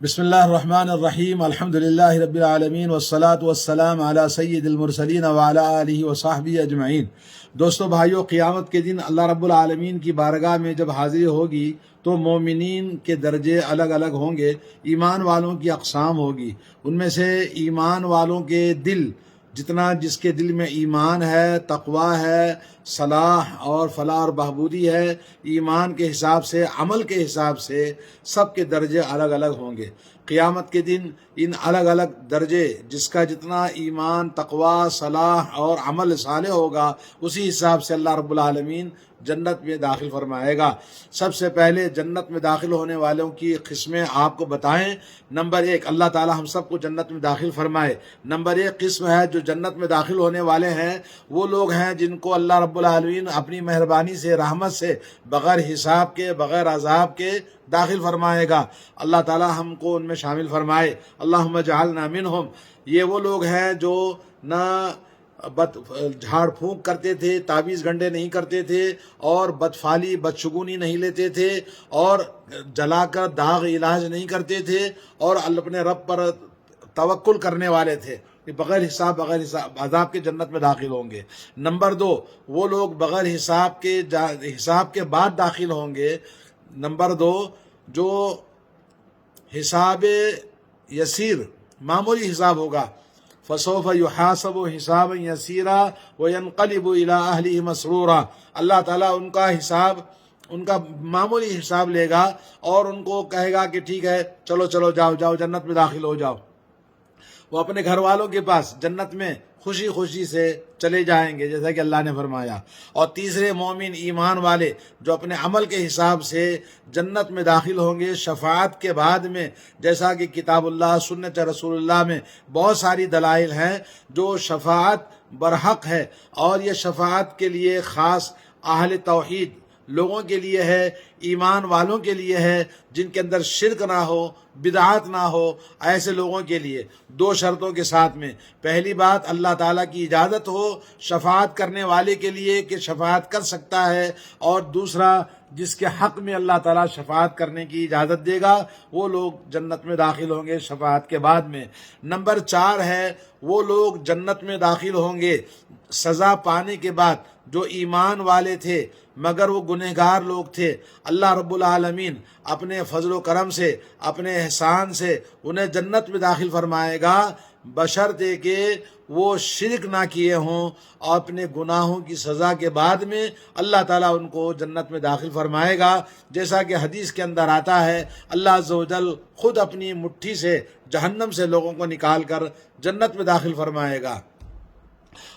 بسم اللہ الرحمن الرحیم الحمدللہ رب العالمین والصلاة والسلام علی سید المرسلین وعلی آلہ وصحبہ اجمعین۔ دوستو بھائیو، قیامت کے دن اللہ رب العالمین کی بارگاہ میں جب حاضری ہوگی تو مومنین کے درجے الگ الگ ہوں گے، ایمان والوں کی اقسام ہوگی۔ ان میں سے ایمان والوں کے دل، جس کے دل میں ایمان ہے، تقوی ہے، صلاح اور فلاح اور بہبودی ہے، ایمان کے حساب سے، عمل کے حساب سے سب کے درجے الگ الگ ہوں گے۔ قیامت کے دن ان الگ الگ درجے، جس کا جتنا ایمان، تقوی، صلاح اور عمل صالح ہوگا، اسی حساب سے اللہ رب العالمین جنت میں داخل فرمائے گا۔ سب سے پہلے جنت میں داخل ہونے والوں کی قسمیں آپ کو بتائیں۔ نمبر 1، اللہ تعالی ہم سب کو جنت میں داخل فرمائے۔ نمبر 1 قسم ہے جو جنت میں داخل ہونے والے ہیں، وہ لوگ ہیں جن کو اللہ رب العالمین اپنی مہربانی سے، رحمت سے، بغیر حساب کے، بغیر عذاب کے داخل فرمائے گا۔ اللہ تعالی ہم کو ان میں شامل فرمائے۔ اللہم اجعلنا منہم۔ یہ وہ لوگ ہیں جو نہ جھاڑ پھونک کرتے تھے، تعویذ گنڈے نہیں کرتے تھے، اور بدفعلی، بدشگونی نہیں لیتے تھے، اور جلا کر داغ علاج نہیں کرتے تھے، اور اپنے رب پر توکل کرنے والے تھے۔ بغیر حساب عذاب کے جنت میں داخل ہوں گے۔ نمبر 2، وہ لوگ بغیر حساب کے بعد داخل ہوں گے۔ نمبر 2، جو حساب یسیر، معمولی حساب ہوگا، فسوف یحاسب حسابا یسیرا وینقلب الی اہلہ مسرورا۔ اللہ تعالیٰ ان کا حساب، ان کا معمولی حساب لے گا اور ان کو کہے گا کہ ٹھیک ہے، چلو جاؤ جنت میں داخل ہو جاؤ۔ وہ اپنے گھر والوں کے پاس جنت میں خوشی خوشی سے چلے جائیں گے، جیسا کہ اللہ نے فرمایا۔ اور تیسرے، مومن ایمان والے جو اپنے عمل کے حساب سے جنت میں داخل ہوں گے شفاعت کے بعد میں، جیسا کہ کتاب اللہ، سنت رسول اللہ میں بہت ساری دلائل ہیں جو شفاعت برحق ہے، اور یہ شفاعت کے لیے خاص اہل توحید لوگوں کے لیے ہے، ایمان والوں کے لیے ہے، جن کے اندر شرک نہ ہو، بدعات نہ ہو، ایسے لوگوں کے لیے 2 شرطوں کے ساتھ میں۔ پہلی بات، اللہ تعالیٰ کی اجازت ہو شفاعت کرنے والے کے لیے کہ شفاعت کر سکتا ہے، اور دوسرا، جس کے حق میں اللہ تعالیٰ شفاعت کرنے کی اجازت دے گا، وہ لوگ جنت میں داخل ہوں گے شفاعت کے بعد میں۔ نمبر 4 ہے، وہ لوگ جنت میں داخل ہوں گے سزا پانے کے بعد، جو ایمان والے تھے مگر وہ گنہگار لوگ تھے۔ اللہ رب العالمین اپنے فضل و کرم سے، اپنے احسان سے انہیں جنت میں داخل فرمائے گا، بشرطے کہ وہ شرک نہ کیے ہوں، اور اپنے گناہوں کی سزا کے بعد میں اللہ تعالیٰ ان کو جنت میں داخل فرمائے گا۔ جیسا کہ حدیث کے اندر آتا ہے، اللہ عز و جل خود اپنی مٹھی سے جہنم سے لوگوں کو نکال کر جنت میں داخل فرمائے گا،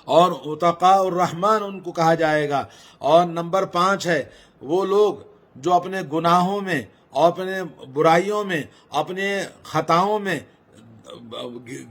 اور عتقاء الرحمن ان کو کہا جائے گا۔ اور نمبر 5 ہے، وہ لوگ جو اپنے گناہوں میں، اور اپنے برائیوں میں، اپنے خطاؤں میں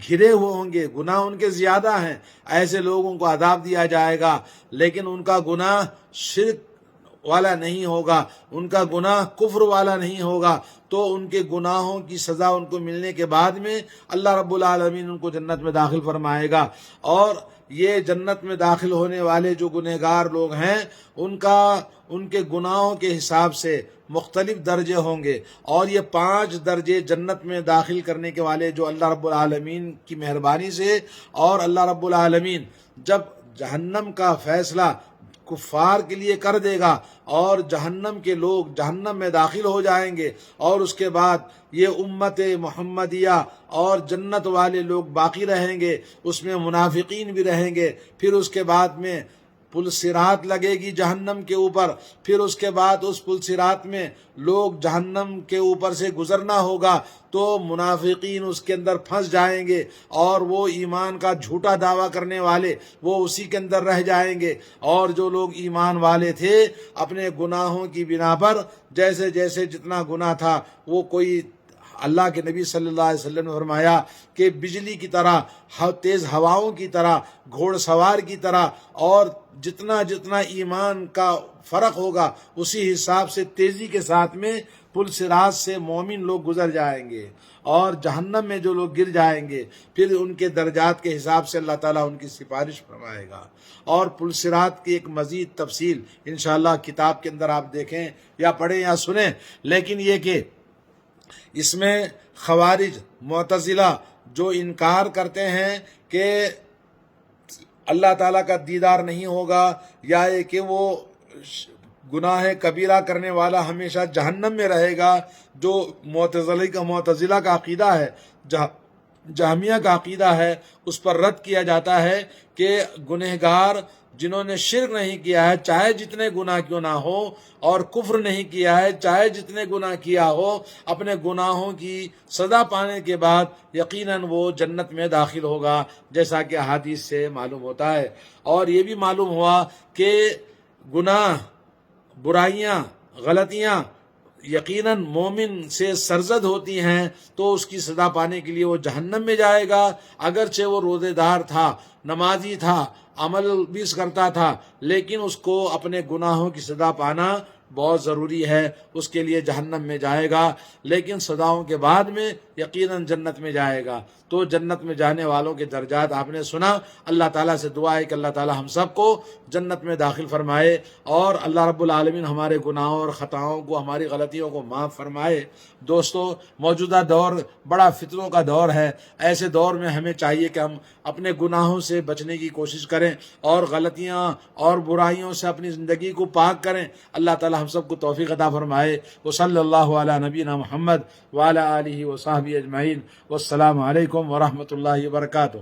گھرے ہوئے ہوں گے، گناہ ان کے زیادہ ہیں، ایسے لوگوں کو عذاب دیا جائے گا، لیکن ان کا گناہ شرک والا نہیں ہوگا، ان کا گناہ کفر والا نہیں ہوگا، تو ان کے گناہوں کی سزا ان کو ملنے کے بعد میں اللہ رب العالمین ان کو جنت میں داخل فرمائے گا۔ اور یہ جنت میں داخل ہونے والے جو گنہگار لوگ ہیں، ان کے گناہوں کے حساب سے مختلف درجے ہوں گے، اور یہ 5 درجے جنت میں داخل کرنے کے والے جو اللہ رب العالمین کی مہربانی سے، اور اللہ رب العالمین جب جہنم کا فیصلہ کفار کے لیے کر دے گا، اور جہنم کے لوگ جہنم میں داخل ہو جائیں گے، اور اس کے بعد یہ امت محمدیہ اور جنت والے لوگ باقی رہیں گے، اس میں منافقین بھی رہیں گے۔ پھر اس کے بعد میں پل صراط لگے گی جہنم کے اوپر، پھر اس کے بعد اس پل صراط میں لوگ جہنم کے اوپر سے گزرنا ہوگا، تو منافقین اس کے اندر پھنس جائیں گے، اور وہ ایمان کا جھوٹا دعویٰ کرنے والے وہ اسی کے اندر رہ جائیں گے، اور جو لوگ ایمان والے تھے اپنے گناہوں کی بنا پر، جیسے جیسے جتنا گناہ تھا، وہ کوئی، اللہ کے نبی صلی اللہ علیہ وسلم نے فرمایا کہ بجلی کی طرح، تیز ہواؤں کی طرح، گھوڑ سوار کی طرح، اور جتنا جتنا ایمان کا فرق ہوگا اسی حساب سے تیزی کے ساتھ میں پل صراط سے مومن لوگ گزر جائیں گے، اور جہنم میں جو لوگ گر جائیں گے، پھر ان کے درجات کے حساب سے اللہ تعالیٰ ان کی سفارش فرمائے گا۔ اور پل صراط کی ایک مزید تفصیل انشاءاللہ کتاب کے اندر آپ دیکھیں یا پڑھیں یا سنیں، لیکن یہ کہ اس میں خوارج معتزلہ جو انکار کرتے ہیں کہ اللہ تعالیٰ کا دیدار نہیں ہوگا، یا یہ کہ وہ گناہ کبیرہ کرنے والا ہمیشہ جہنم میں رہے گا، جو معتزلہ کا عقیدہ ہے، جہمیہ کا عقیدہ ہے، اس پر رد کیا جاتا ہے کہ گنہگار جنہوں نے شرک نہیں کیا ہے چاہے جتنے گناہ کیوں نہ ہو، اور کفر نہیں کیا ہے چاہے جتنے گناہ کیا ہو، اپنے گناہوں کی سزا پانے کے بعد یقیناً وہ جنت میں داخل ہوگا، جیسا کہ احادیث سے معلوم ہوتا ہے۔ اور یہ بھی معلوم ہوا کہ گناہ، برائیاں، غلطیاں یقیناً مومن سے سرزد ہوتی ہیں، تو اس کی سزا پانے کے لیے وہ جہنم میں جائے گا، اگرچہ وہ روزے دار تھا، نمازی تھا، عمل بھی کرتا تھا، لیکن اس کو اپنے گناہوں کی سزا پانا بہت ضروری ہے، اس کے لیے جہنم میں جائے گا، لیکن سزاؤں کے بعد میں یقیناً جنت میں جائے گا۔ تو جنت میں جانے والوں کے درجات آپ نے سنا۔ اللہ تعالیٰ سے دعا ہے کہ اللہ تعالیٰ ہم سب کو جنت میں داخل فرمائے، اور اللہ رب العالمین ہمارے گناہوں اور خطاؤں کو، ہماری غلطیوں کو معاف فرمائے۔ دوستو، موجودہ دور بڑا فتنوں کا دور ہے، ایسے دور میں ہمیں چاہیے کہ ہم اپنے گناہوں سے بچنے کی کوشش کریں اور غلطیاں اور برائیوں سے اپنی زندگی کو پاک کریں۔ اللہ تعالیٰ ہم سب کو توفیق عطا فرمائے۔ وصلی اللہ علی نبینا محمد وعلی آلہ وصحبہ اجمعین، والسلام علیکم ورحمۃ اللہ وبرکاتہ۔